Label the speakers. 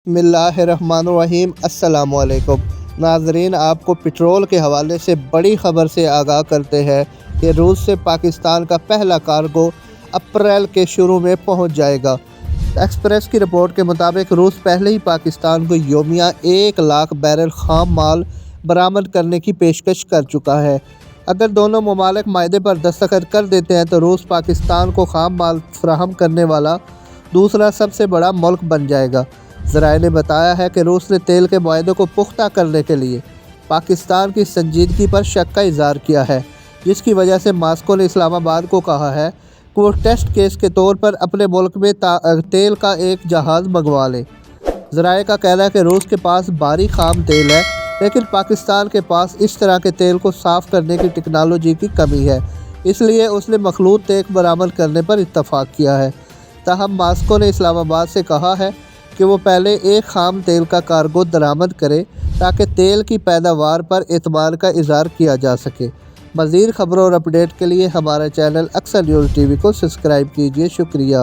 Speaker 1: बिस्मिल्लाहिर्रहमानिर्रहीम। अस्सलाम वालेकुम नाज़रीन, आपको पेट्रोल के हवाले से बड़ी ख़बर से आगाह करते हैं कि रूस से पाकिस्तान का पहला कार्गो अप्रैल के शुरू में पहुंच जाएगा। एक्सप्रेस की रिपोर्ट के मुताबिक रूस पहले ही पाकिस्तान को यौमिया 1 लाख बैरल खाम माल बरामद करने की पेशकश कर चुका है। अगर दोनों ममालिक मायदे पर दस्तखत कर देते हैं तो रूस पाकिस्तान को खाम माल फराहम करने वाला दूसरा सबसे बड़ा मुल्क बन जाएगा। ज़राए ने बताया है कि रूस ने तेल के मुआहदे को पुख्ता करने के लिए पाकिस्तान की संजीदगी पर शक का इज़हार किया है, जिसकी वजह से मॉस्को ने इस्लामाबाद को कहा है कि वो टेस्ट केस के तौर पर अपने मुल्क में तेल का एक जहाज़ मंगवा ले। ज़राए का कहना है कि रूस के पास भारी खाम तेल है, लेकिन पाकिस्तान के पास इस तरह के तेल को साफ़ करने की टेक्नोलॉजी की कमी है, इसलिए उसने मखलूत तेल बरामद करने पर इत्तफाक़ किया है। ताहम मॉस्को ने इस्लामाबाद से कहा है कि वो पहले एक खाम तेल का कार्गो दरामद करे ताकि तेल की पैदावार पर एतमाद का इज़हार किया जा सके। मज़ीद ख़बरों और अपडेट के लिए हमारा चैनल अक्सर न्यूज़ टीवी को सब्सक्राइब कीजिए। शुक्रिया।